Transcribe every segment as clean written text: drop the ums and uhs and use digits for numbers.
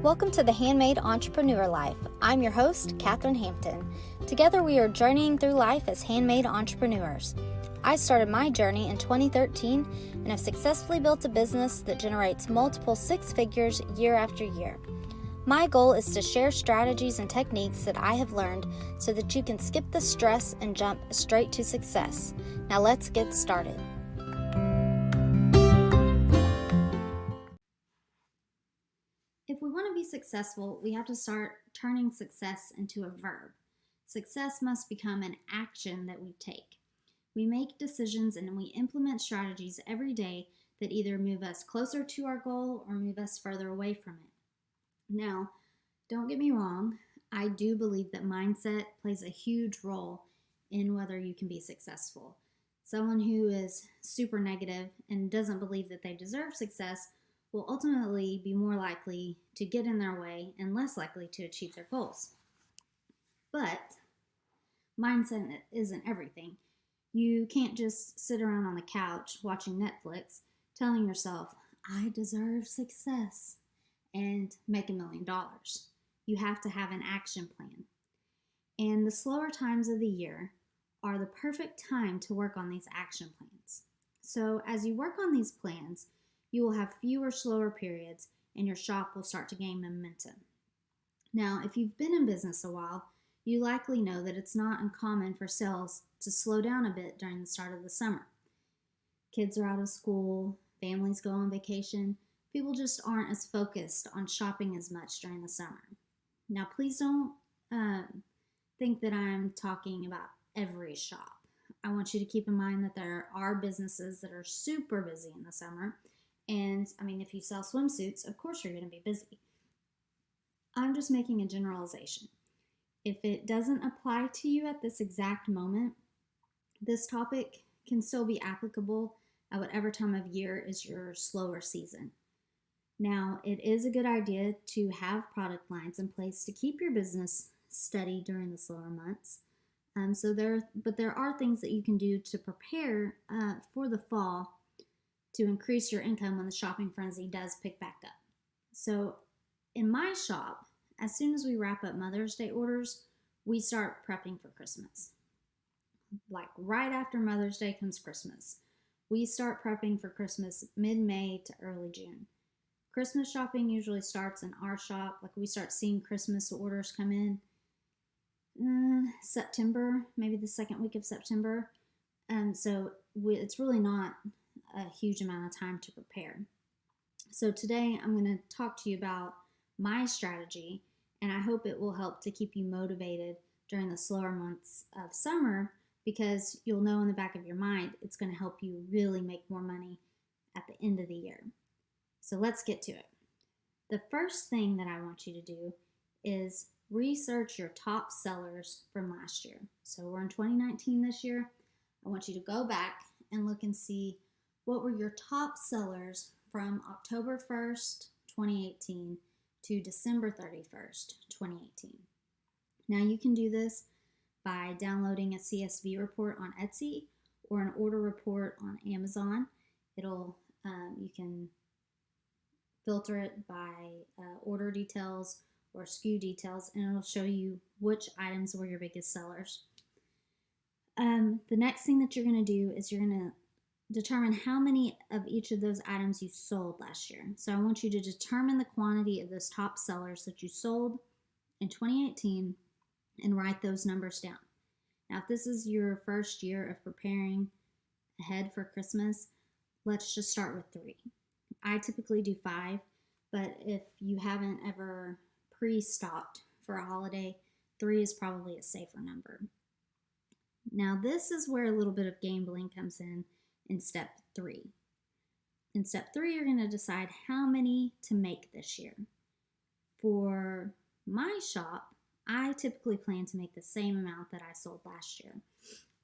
Welcome to the Handmade Entrepreneur Life. I'm your host, Katherine Hampton. Together we are journeying through life as handmade entrepreneurs. I started my journey in 2013 and have successfully built a business that generates multiple six figures year after year. My goal is to share strategies and techniques that I have learned so that you can skip the stress and jump straight to success. Now let's get started. If we want to be successful, we have to start turning success into a verb. Success must become an action that we take. We make decisions and we implement strategies every day that either move us closer to our goal or move us further away from it. Now, don't get me wrong, I do believe that mindset plays a huge role in whether you can be successful. Someone who is super negative and doesn't believe that they deserve success will ultimately be more likely to get in their way and less likely to achieve their goals. But mindset isn't everything. You can't just sit around on the couch watching Netflix telling yourself, I deserve success, and make $1 million. You have to have an action plan. And the slower times of the year are the perfect time to work on these action plans. So as you work on these plans, you will have fewer slower periods and your shop will start to gain momentum. Now, if you've been in business a while, you likely know that it's not uncommon for sales to slow down a bit during the start of the summer. Kids are out of school, families go on vacation, people just aren't as focused on shopping as much during the summer. Now, please don't think that I'm talking about every shop. I want you to keep in mind that there are businesses that are super busy in the summer. And if you sell swimsuits, of course you're going to be busy. I'm just making a generalization. If it doesn't apply to you at this exact moment, this topic can still be applicable at whatever time of year is your slower season. Now, it is a good idea to have product lines in place to keep your business steady during the slower months. But there are things that you can do to prepare for the fall to increase your income when the shopping frenzy does pick back up. So in my shop, as soon as we wrap up Mother's Day orders, we start prepping for Christmas. Like right after Mother's Day comes Christmas. We start prepping for Christmas mid-May to early June. Christmas shopping usually starts in our shop. Like we start seeing Christmas orders come in September, maybe the second week of September. It's really not a huge amount of time to prepare. So today I'm going to talk to you about my strategy, and I hope it will help to keep you motivated during the slower months of summer, because you'll know in the back of your mind it's going to help you really make more money at the end of the year. So let's get to it. The first thing that I want you to do is research your top sellers from last year. So we're in 2019 this year. I want you to go back and look and see what were your top sellers from October 1st, 2018 to December 31st, 2018. Now you can do this by downloading a CSV report on Etsy or an order report on Amazon. You can filter it by order details or SKU details, and it'll show you which items were your biggest sellers. The next thing that you're going to do is you're going to determine how many of each of those items you sold last year. So I want you to determine the quantity of those top sellers that you sold in 2018 and write those numbers down. Now, if this is your first year of preparing ahead for Christmas, let's just start with 3. I typically do 5, but if you haven't ever pre-stocked for a holiday, 3 is probably a safer number. Now, this is where a little bit of gambling comes in step 3. In step 3, you're going to decide how many to make this year. For my shop, I typically plan to make the same amount that I sold last year.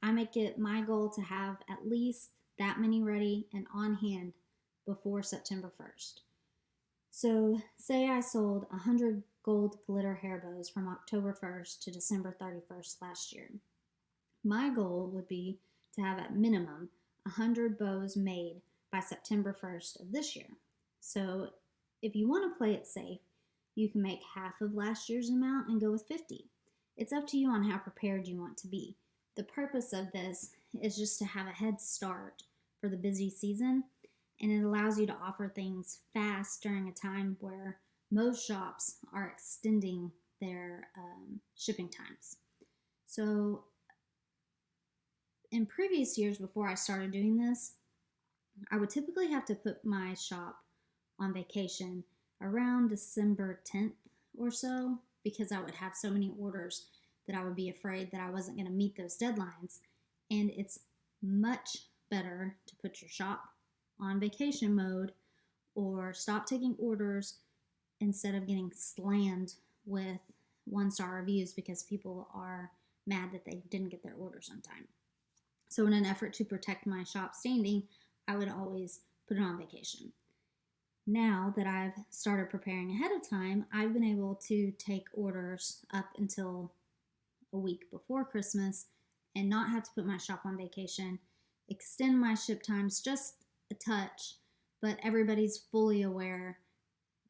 I make it my goal to have at least that many ready and on hand before September 1st. So say I sold 100 gold glitter hair bows from October 1st to December 31st last year. My goal would be to have at minimum 100 bows made by September 1st of this year. So if you want to play it safe, You can make half of last year's amount and go with 50. It's up to you on how prepared you want to be. The purpose of this is just to have a head start for the busy season, and it allows you to offer things fast during a time where most shops are extending their shipping times. So in previous years before I started doing this, I would typically have to put my shop on vacation around December 10th or so, because I would have so many orders that I would be afraid that I wasn't going to meet those deadlines. And it's much better to put your shop on vacation mode or stop taking orders instead of getting slammed with 1-star reviews because people are mad that they didn't get their orders on time. So in an effort to protect my shop standing, I would always put it on vacation. Now that I've started preparing ahead of time, I've been able to take orders up until a week before Christmas and not have to put my shop on vacation, extend my ship times just a touch, but everybody's fully aware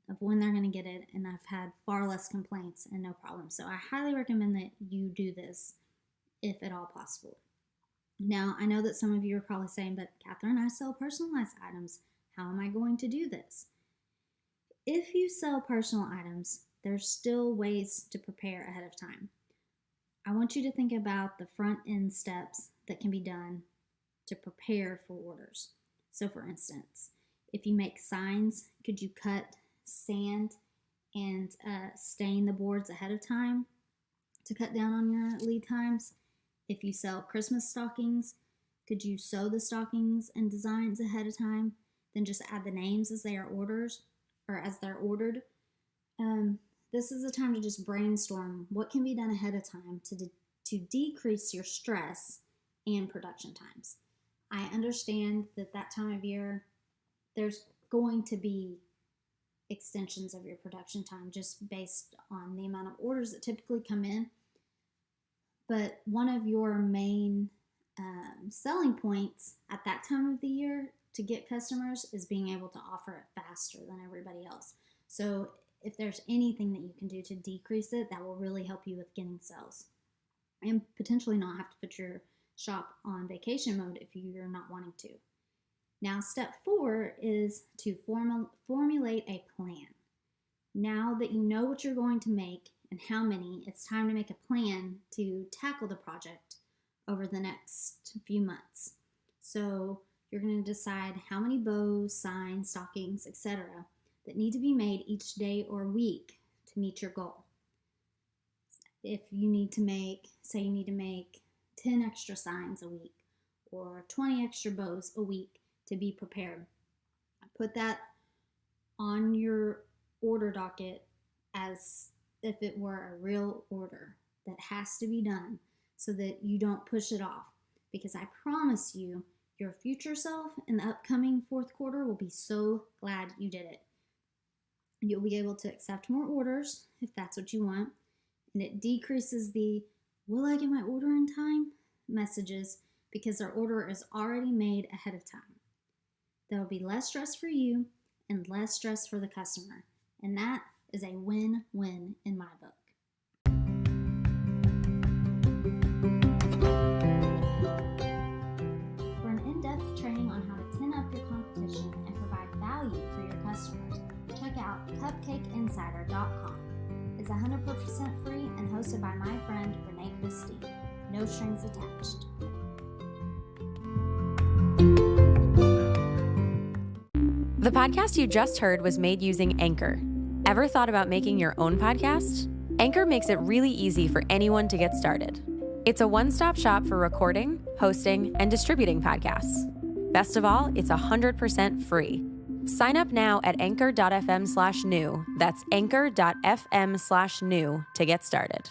of when they're going to get it, and I've had far less complaints and no problem. So I highly recommend that you do this if at all possible. Now, I know that some of you are probably saying, but Catherine, I sell personalized items. How am I going to do this? If you sell personal items, there's still ways to prepare ahead of time. I want you to think about the front end steps that can be done to prepare for orders. So for instance, if you make signs, could you cut, sand, and stain the boards ahead of time to cut down on your lead times? If you sell Christmas stockings, could you sew the stockings and designs ahead of time, then just add the names as they are orders or as they're ordered? This is a time to just brainstorm what can be done ahead of time to decrease your stress and production times. I understand that time of year, there's going to be extensions of your production time just based on the amount of orders that typically come in. But one of your main selling points at that time of the year to get customers is being able to offer it faster than everybody else. So if there's anything that you can do to decrease it, that will really help you with getting sales and potentially not have to put your shop on vacation mode if you're not wanting to. Now, step 4 is to formulate a plan. Now that you know what you're going to make and how many, it's time to make a plan to tackle the project over the next few months. So you're going to decide how many bows, signs, stockings, etc. that need to be made each day or week to meet your goal. If you need to make, say you need to make 10 extra signs a week or 20 extra bows a week to be prepared, put that on your order docket as if it were a real order that has to be done so that you don't push it off. Because I promise you, your future self in the upcoming fourth quarter will be so glad you did it. You'll be able to accept more orders if that's what you want, and it decreases the "will I get my order in time" messages because their order is already made ahead of time. There will be less stress for you and less stress for the customer, and that is a win-win in my book. For an in-depth training on how to 10 up your competition and provide value for your customers, check out CupcakeInsider.com. It's 100% free and hosted by my friend Renee Christie. No strings attached. The podcast you just heard was made using Anchor. Ever thought about making your own podcast? Anchor makes it really easy for anyone to get started. It's a one-stop shop for recording, hosting, and distributing podcasts. Best of all, it's 100% free. Sign up now at anchor.fm/new. That's anchor.fm/new to get started.